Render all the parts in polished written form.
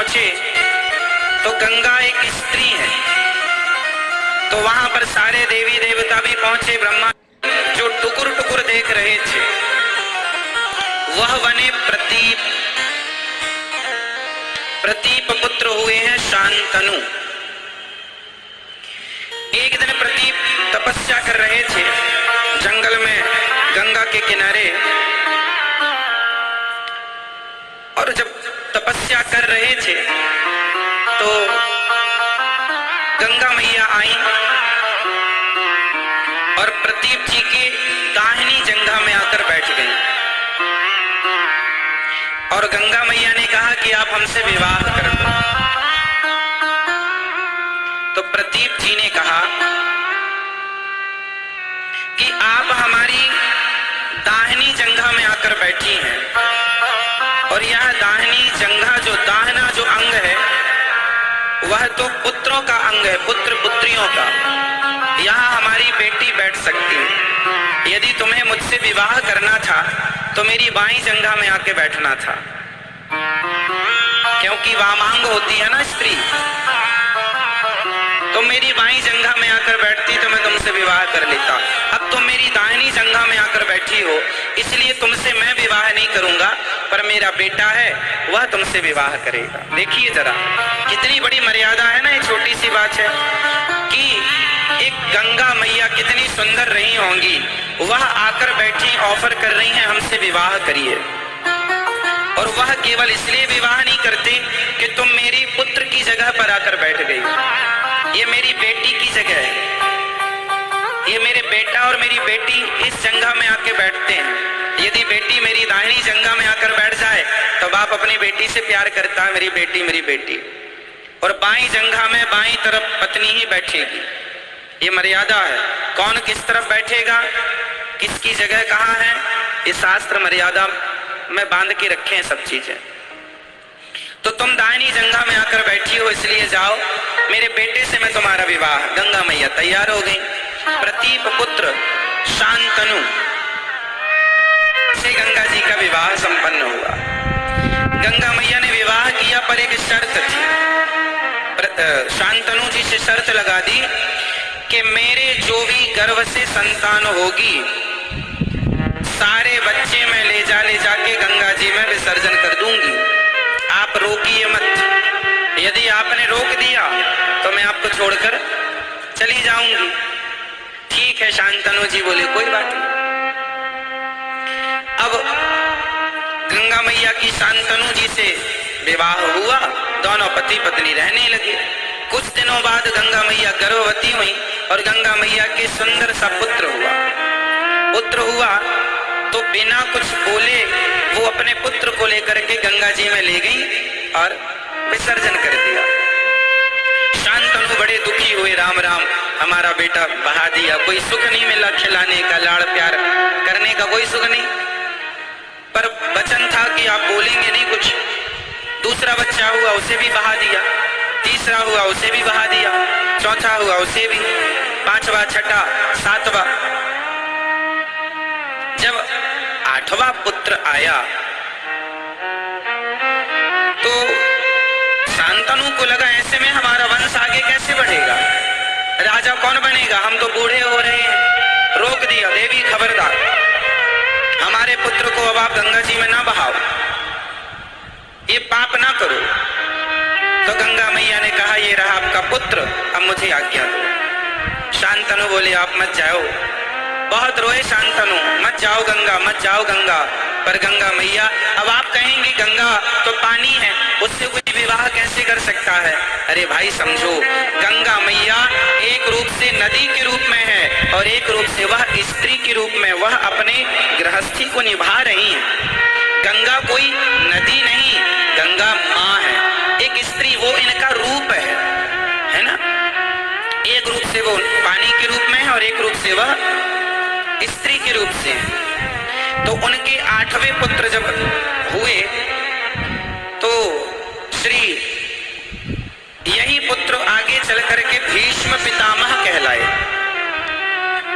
पहुंचे तो गंगा एक स्त्री है, तो वहां पर सारे देवी देवता भी पहुंचे। ब्रह्मा जो टुकुर टुकुर देख रहे थे वह बने प्रतीप। प्रतीप पुत्र हुए हैं शांतनु। एक दिन प्रतीप तपस्या कर रहे थे जंगल में गंगा के किनारे, और जब तपस्या कर रहे थे तो गंगा मैया आई और प्रतीप जी के दाहिनी जंघा में आकर बैठ गई। और गंगा मैया ने कहा कि आप हमसे विवाह कर लो। तो प्रतीप जी ने कहा कि आप हमारी दाहिनी जंघा में आकर बैठी हैं, और यह दाहिनी जंघा जो दाहिना जो अंग है वह तो पुत्रों का अंग है, पुत्र पुत्रियों का। यहाँ हमारी बेटी बैठ सकती है। यदि तुम्हें मुझसे विवाह करना था तो मेरी बाईं जंघा में आके बैठना था, क्योंकि वामांग होती है ना स्त्री। तुम मेरी बाईं जंघा में आकर बैठती तो मैं तुमसे विवाह कर लेता। अब तुम मेरी दाहिनी जंघा में आकर बैठी हो, इसलिए तुमसे मैं विवाह नहीं करूंगा, पर मेरा बेटा है वह तुमसे विवाह करेगा। देखिए जरा कितनी बड़ी मर्यादा है ना, ये छोटी सी बात है कि एक गंगा मैया कितनी सुंदर रही होंगी, वह आकर बैठी ऑफर कर रही हैं हमसे विवाह करिए। और वह केवल इसलिए विवाह नहीं करते कि तुम मेरी पुत्र की जगह पर आकर बैठ गई। ये मेरी बेटी की जगह है, ये मेरे बेटा और मेरी बेटी इस जंघा में आके बैठते हैं। यदि बेटी मेरी दाहिनी जंघा में आकर बैठ जाए तो बाप अपनी बेटी से प्यार करता है, मेरी बेटी मेरी बेटी। और बाईं जंघा में बाईं तरफ पत्नी ही बैठेगी, ये मर्यादा है। कौन किस तरफ बैठेगा, किसकी जगह कहाँ है, ये शास्त्र मर्यादा में बांध के रखे हैं सब चीजें। तो तुम दाहिनी जंघा में आकर बैठी हो, इसलिए जाओ, मेरे बेटे से मैं तुम्हारा विवाह। गंगा मैया तैयार हो गई। प्रतीप पुत्र शांतनु से गंगा जी का विवाह संपन्न हुआ। गंगा मैया ने विवाह किया, पर एक शर्त थी। शांतनु जी से शर्त लगा दी कि मेरे जो भी गर्भ से संतान होगी सारे बच्चे मैं ले जाके गंगा जी में विसर्जन कर दूंगी, आप रोकिए मत। यदि आपने रोक दिया तो मैं आपको छोड़कर चली जाऊंगी। ठीक है, शांतनु जी बोले कोई बात नहीं। अब गंगा मैया की शांतनु जी से विवाह हुआ, दोनों पति पत्नी रहने लगे। कुछ दिनों बाद गंगा मैया गर्भवती हुई और गंगा मैया के सुंदर सा पुत्र हुआ। पुत्र हुआ तो बिना कुछ बोले वो अपने पुत्र को लेकर के गंगा जी में ले गई और विसर्जन कर दिया। शांतनु बड़े दुखी हुए, राम राम हमारा बेटा बहा दिया, कोई सुख नहीं मिला, खिलाने का, लाड़ प्यार करने का कोई सुख नहीं। पर वचन था कि आप बोलेंगे नहीं कुछ। दूसरा बच्चा हुआ, उसे भी बहा दिया। तीसरा हुआ, उसे भी बहा दिया। चौथा हुआ, उसे भी। पांचवा, छठा, सातवां। जब आठवां पुत्र आया तो शांतनु को लगा ऐसे में हमारा वंश आगे कैसे बढ़ेगा, राजा कौन बनेगा, हम तो बूढ़े हो रहे हैं। रोक दिया, देवी खबरदार, हमारे पुत्र को अब आप गंगा जी में ना बहाओ, ये पाप ना करो। तो गंगा मैया ने कहा ये रहा आपका पुत्र, अब मुझे आज्ञा दो। शांतनु बोले आप मत जाओ। बहुत रोए शांतनु, मत जाओ गंगा, मत जाओ गंगा। पर गंगा मैया, अब आप कहेंगे गंगा तो पानी है, उससे कोई विवाह कैसे कर सकता है। अरे भाई समझो, गंगा मैया एक रूप से नदी के रूप में है और एक रूप से वह स्त्री के रूप में वह अपने गृहस्थी को निभा रही है। गंगा कोई नदी नहीं, गंगा माँ है, एक स्त्री, वो इनका रूप है ना। एक रूप से वो पानी के रूप में है और एक रूप से वह स्त्री के रूप से है। तो उनके 8वें पुत्र जब हुए तो श्री यही पुत्र आगे चल करके भीष्म पितामह कहलाए।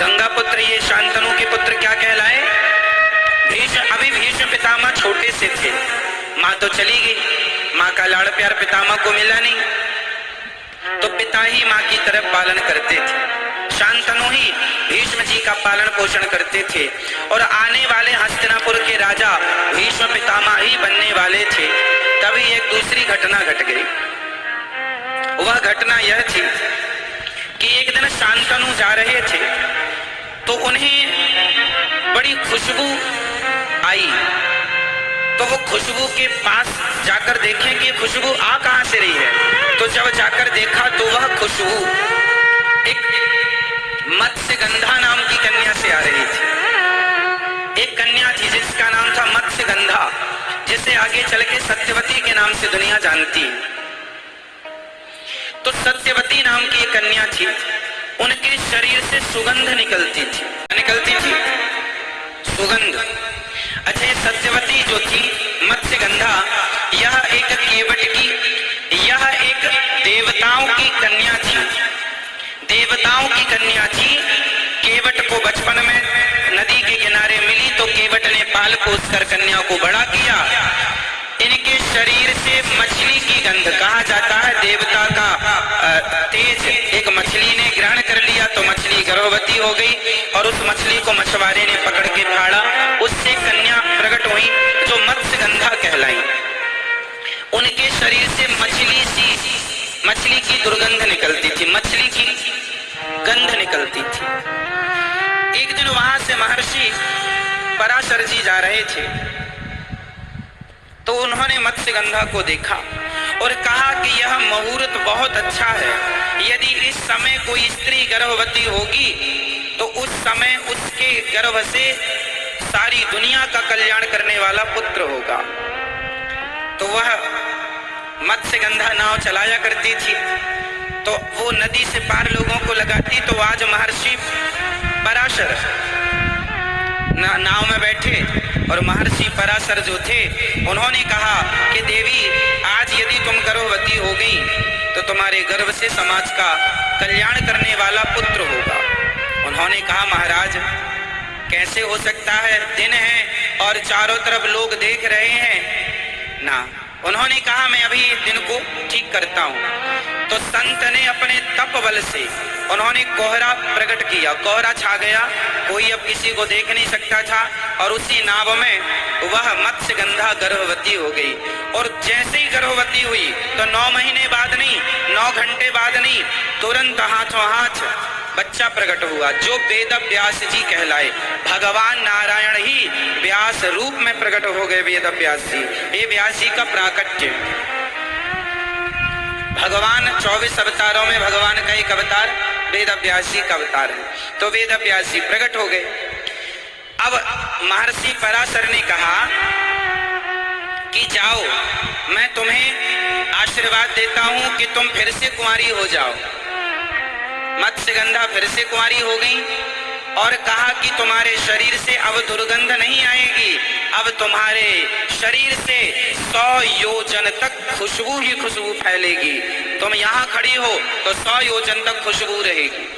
गंगा पुत्र ये शांतनु के पुत्र क्या कहलाए, भीष्म। अभी भीष्म पितामह छोटे से थे, माँ तो चली गई, माँ का लाड़ प्यार पितामह को मिला नहीं, तो पिता ही माँ की तरफ पालन करते थे। शांतनु ही भीष्म जी का पालन पोषण करते थे और आने वाले हस्तिनापुर के राजा भीष्म पितामह ही बनने वाले थे। तभी एक दूसरी घटना घट गई। वह घटना यह थी कि एक दिन शांतनु जा रहे थे तो उन्हें बड़ी खुशबू आई। तो वो खुशबू के पास जाकर देखें कि खुशबू आ कहां से रही है। तो जब जाकर देखा तो वह खुशबू एक मत्स्यगंधा नाम की कन्या से आ रही थी। एक कन्या थी जिसका नाम था मत्स्यगंधा, जिसे आगे चल के सत्यवती के नाम से दुनिया जानती है। तो सत्यवती नाम की एक कन्या थी, उनके शरीर से सुगंध निकलती थी सुगंध। अच्छा, ये सत्यवती जो थी मत्स्यगंधा, यह एक देवताओं की कन्या थी। देवताओं की कन्या थी। केवट को बचपन में नदी के किनारे मिली तो केवट ने पाल पोस कर कन्या को बड़ा किया। इनके शरीर से मछली की गंध, कहा जाता है देवता का तेज एक मछली ने ग्रहण कर लिया तो मछली गर्भवती हो गई और उस मछली को मछुआरे ने पकड़ के फाड़ा। उससे कन्या प्रकट हुई जो मत्स्यगंधा कहलाई। उनके शरीर से मछली की दुर्गंध निकलती थी, मछली की गंध निकलती थी। एक दिन वहां से महर्षि पराशर जी जा रहे थे तो उन्होंने मत्स्यगंधा को देखा और कहा कि यह मुहूर्त बहुत अच्छा है। यदि इस समय कोई स्त्री गर्भवती होगी तो उस समय उसके गर्भ से सारी दुनिया का कल्याण करने वाला पुत्र होगा। तो वह मत्स्यगंधा नाव चलाया करती थी तो वो नदी से पार लोगों को लगाती। तो आज महर्षि पराशर नाव में बैठे और महर्षि पराशर जो थे उन्होंने कहा कि देवी, आज यदि तुम गर्भवती हो गई तो तुम्हारे गर्भ से समाज का कल्याण करने वाला पुत्र होगा। उन्होंने कहा महाराज कैसे हो सकता है, दिन है और चारों तरफ लोग देख रहे हैं ना। उन्होंने कहा मैं अभी दिन को ठीक करता हूँ। तो संत ने अपने तप बल से उन्होंने कोहरा प्रकट किया, कोहरा छा गया, कोई अब किसी को देख नहीं सकता था और उसी नाव में वह मत्स्यगंधा गर्भवती हो गई। और जैसे ही गर्भवती हुई तो 9 महीने बाद नहीं, 9 घंटे बाद नहीं, तुरंत हाथों हाथ बच्चा प्रकट हुआ जो वेद व्यास जी कहलाए। भगवान नारायण ही व्यास रूप में प्रकट हो गए वेद व्यास जी। ये व्यास जी का प्राकट्य। भगवान 24 अवतारों में भगवान का एक अवतार वेद व्यास जी का अवतार है। तो वेद व्यास जी प्रकट हो गए। अब महर्षि पराशर ने कहा कि जाओ, मैं तुम्हें आशीर्वाद देता हूं कि तुम फिर से कुंवारी हो जाओ। मत्स्यगंधा फिर से कुंवारी हो गई और कहा कि तुम्हारे शरीर से अब दुर्गंध नहीं आएगी, अब तुम्हारे शरीर से 100 योजन तक खुशबू ही खुशबू फैलेगी। तुम यहाँ खड़ी हो तो 100 योजन तक खुशबू रहेगी।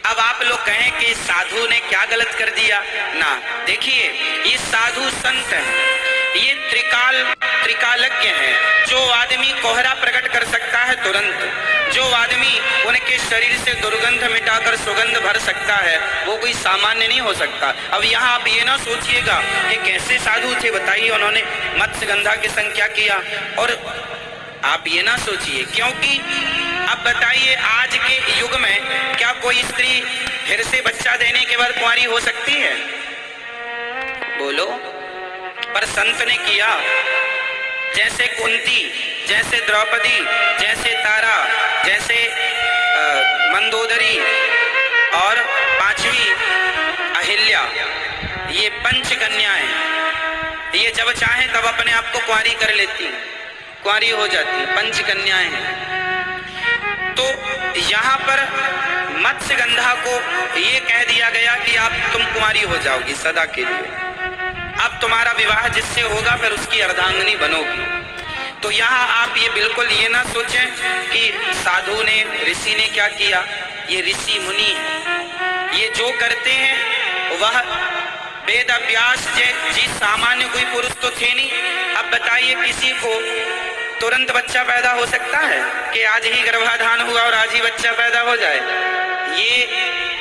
अब आप लोग कहें कि साधु ने क्या गलत कर दिया ना। देखिए, ये साधु संत हैं, ये त्रिकालज्ञ हैं। जो आदमी कोहरा प्रकट कर सकता है तुरंत, जो आदमी उनके शरीर से दुर्गंध मिटाकर सुगंध भर सकता है, वो कोई सामान्य नहीं हो सकता। अब यहाँ आप ये ना सोचिएगा कि कैसे साधु थे, बताइए उन्होंने मत्स्यगंधा के संग क्या किया। और आप ये ना सोचिए, क्योंकि अब बताइए आज के युग में क्या कोई स्त्री फिर से बच्चा देने के बाद कुंवारी हो सकती है? बोलो। पर संत ने किया, जैसे कुंती, जैसे द्रौपदी, जैसे तारा, जैसे मंदोदरी और 5वीं अहिल्या, ये 5 कन्याएं, ये जब चाहे तब अपने आप को कुंवारी कर लेती, कुंवारी हो जाती, 5 कन्याएं हैं। तो यहाँ पर मत्स्यगंधा को ये कह दिया गया कि तुम कुंवारी हो जाओगी सदा के लिए। अब तुम्हारा विवाह जिससे होगा फिर उसकी अर्धांगिनी बनोगी। तो यहाँ आप ये बिल्कुल ये ना सोचें कि साधु ने, ऋषि ने क्या किया। ये ऋषि मुनि है, ये जो करते हैं वह वेद व्यास जी सामान्य कोई पुरुष तो थे नहीं। अब बताइए किसी को तुरंत बच्चा पैदा हो सकता है कि आज ही गर्भाधान हुआ और आज ही बच्चा पैदा हो जाए? ये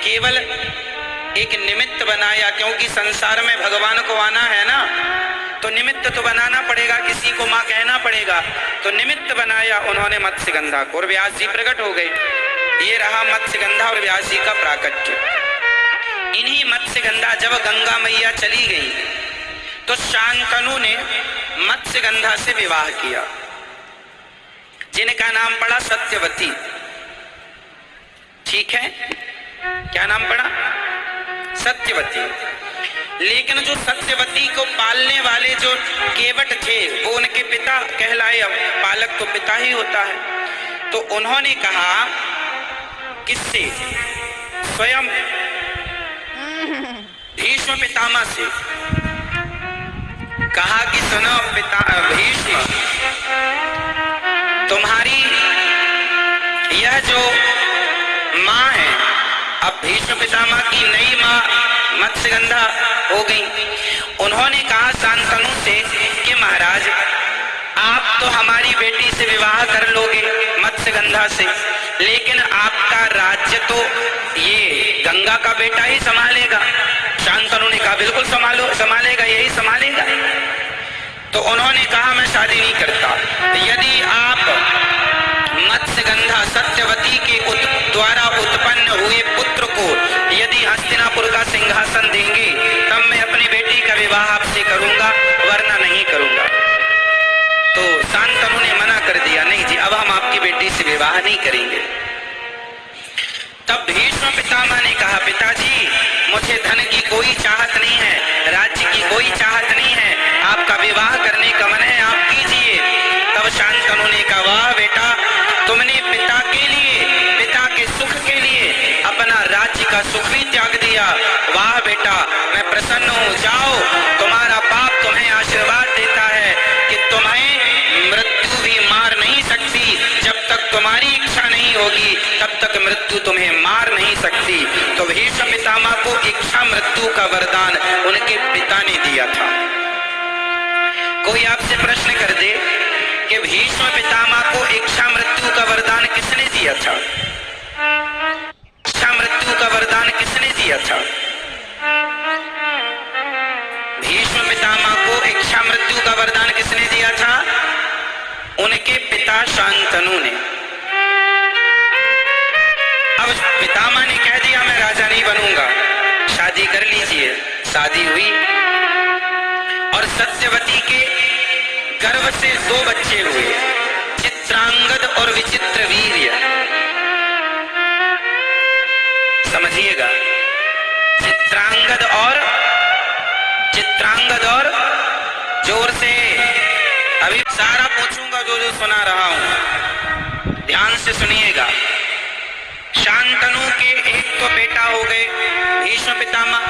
केवल एक निमित्त बनाया, क्योंकि संसार में भगवान को आना है ना, तो निमित्त तो बनाना पड़ेगा, किसी को माँ कहना पड़ेगा, तो निमित्त बनाया उन्होंने मत्स्यगंधा को और व्यास जी प्रकट हो गए। ये रहा मत्स्यगंधा और व्यास जी का प्राकट्य। इन्हीं मत्स्यगंधा जब गंगा मैया चली गई तो शांतनु ने मत्स्यगंधा से विवाह किया, जिनका नाम पड़ा सत्यवती। ठीक है, क्या नाम पड़ा? सत्यवती। लेकिन जो सत्यवती को पालने वाले जो केवट थे वो उनके पिता कहलाए। अब पालक तो पिता ही होता है। तो उन्होंने कहा किससे? स्वयं भीष्म पितामह से कहा कि सुनो पिता भीष्म, तुम्हारी यह जो माँ है, अब भीष्म पितामह की नई माँ मत्स्यगंधा हो गई। उन्होंने कहा शांतनु से कि महाराज आप तो हमारी बेटी से विवाह कर लोगे मत्स्यगंधा से, लेकिन आपका राज्य तो ये गंगा का बेटा ही संभालेगा। शांतनु ने कहा बिल्कुल संभालेगा, यही संभालेगा। तो उन्होंने कहा मैं शादी नहीं करता, यदि आप मत्स्यगंधा सत्यवती के द्वारा उत्पन्न हुए पुत्र को यदि हस्तिनापुर का सिंहासन देंगे तब मैं अपनी बेटी का विवाह आपसे करूंगा, वरना नहीं करूंगा। तो शांतनु ने मना कर दिया, नहीं जी अब हम आपकी बेटी से विवाह नहीं करेंगे। तब भीष्म पितामह ने कहा पिताजी मुझे धन की कोई चाहत नहीं है, राज्य की कोई चाहत नहीं है, आपका विवाह करने का मन है आप कीजिए। तब शांतनु ने कहा वाह बेटा, तुमने पिता के लिए, पिता के सुख के लिए अपना राज्य का सुख भी त्याग दिया। वाह बेटा मैं प्रसन्न हूँ, जाओ तुम्हारा बाप तुम्हें आशीर्वाद देता है कि तुम्हें मृत्यु भी मार नहीं सकती, जब तक तुम्हारी इच्छा नहीं होगी तब तक मृत्यु तुम्हें मार नहीं सकती। तो भीष्म पितामह को इच्छा मृत्यु का वरदान उनके पिता ने दिया था। कोई आपसे प्रश्न कर दे कि भीष्म पितामह को इच्छा मृत्यु का वरदान किसने दिया था? इच्छा मृत्यु का वरदान किसने दिया था? भीष्म पितामह को इच्छा मृत्यु का वरदान किसने दिया था? उनके पिता शांतनु ने। अब पितामह ने कह दिया मैं राजा नहीं बनूंगा, शादी कर लीजिए। शादी हुई और सत्यवती के गर्भ से 2 बच्चे हुए, चित्रांगद और विचित्र वीर्य। समझिएगा, चित्रांगद और जोर से अभी सारा पूछूंगा जो जो सुना रहा हूं, ध्यान से सुनिएगा। शांतनु के एक तो बेटा हो गए भीष्म पितामह।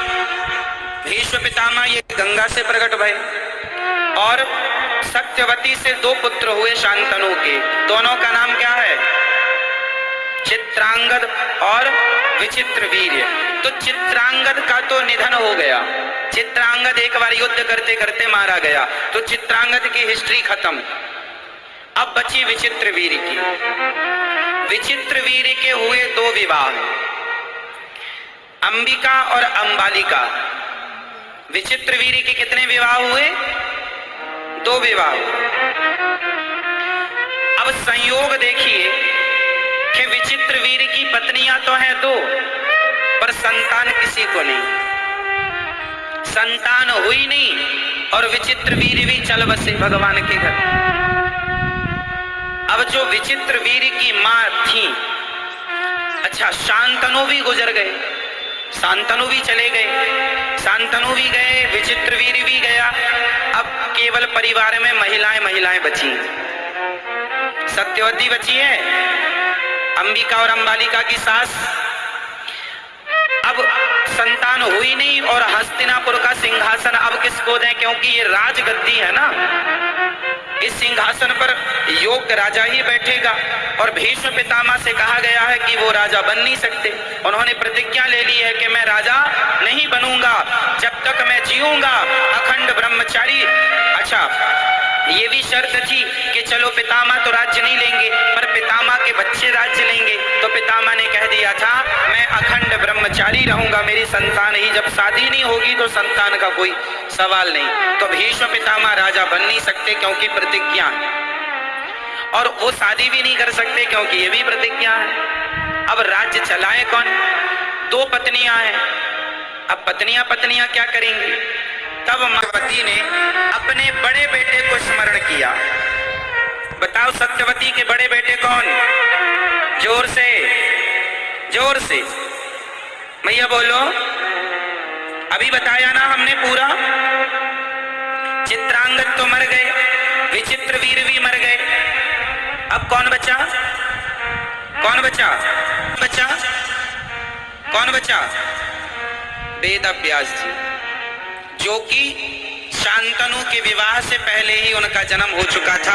भीष्म पितामह ये गंगा से प्रकट भय और सत्यवती से 2 पुत्र हुए शांतनु के। दोनों का नाम क्या है? चित्रांगद और विचित्र वीर्य। तो चित्रांगद का तो निधन हो गया, चित्रांगद एक बार युद्ध करते करते मारा गया, तो चित्रांगद की हिस्ट्री खत्म। अब बची विचित्र वीर्य की। विचित्र वीर्य के हुए 2 विवाह, अंबिका और अंबालिका। विचित्र वीर्य के कितने विवाह हुए? 2 विवाह। अब संयोग देखिए कि विचित्र वीर्य की पत्नियां तो हैं 2, पर संतान किसी को नहीं, संतान हुई नहीं और विचित्र वीर्य भी चल बसे भगवान के घर। अब जो विचित्र वीर्य की मां थी, अच्छा शांतनु भी गुजर गए, शांतनु भी चले गए, शांतनु भी गए, विचित्र वीर्य भी गया। अब केवल परिवार में महिलाएं बची। सत्यवती बची है, अंबिका और अंबालिका की सास। अब संतान हुई नहीं और हस्तिनापुर का सिंहासन अब किसको दें, क्योंकि ये राजगद्दी है ना, इस सिंहासन पर योग्य राजा ही बैठेगा। और भीष्म पितामह से कहा गया है कि वो राजा बन नहीं सकते। उन्होंने प्रतिज्ञा ले ली है कि मैं राजा नहीं बनूंगा, जब तक मैं जीऊंगा अखंड ब्रह्मचारी। अच्छा ये भी शर्त थी कि चलो पितामह तो राज्य नहीं लेंगे, पर पितामह के बच्चे राज्य लेंगे। तो पितामह ने कह दिया था मैं अखंड ब्रह्मचारी रहूंगा, मेरी संतान ही, जब शादी नहीं होगी तो संतान का कोई सवाल नहीं। तो भीष्म पितामह राजा बन नहीं सकते क्योंकि प्रतिज्ञा है, और वो शादी भी नहीं कर सकते क्योंकि ये भी प्रतिज्ञा है। अब राज्य चलाए कौन? 2 पत्नियां हैं। अब पत्नियां क्या करेंगी? तब सत्यवती ने अपने बड़े बेटे को स्मरण किया। बताओ सत्यवती के बड़े बेटे कौन? जोर से, जोर से भैया बोलो। अभी बताया ना हमने पूरा। चित्रांगद तो मर गए, विचित्र वीर भी मर गए। अब कौन बचा? कौन बचा? बचा कौन बचा? वेदव्यास जी, जो कि शांतनु के विवाह से पहले ही उनका जन्म हो चुका था।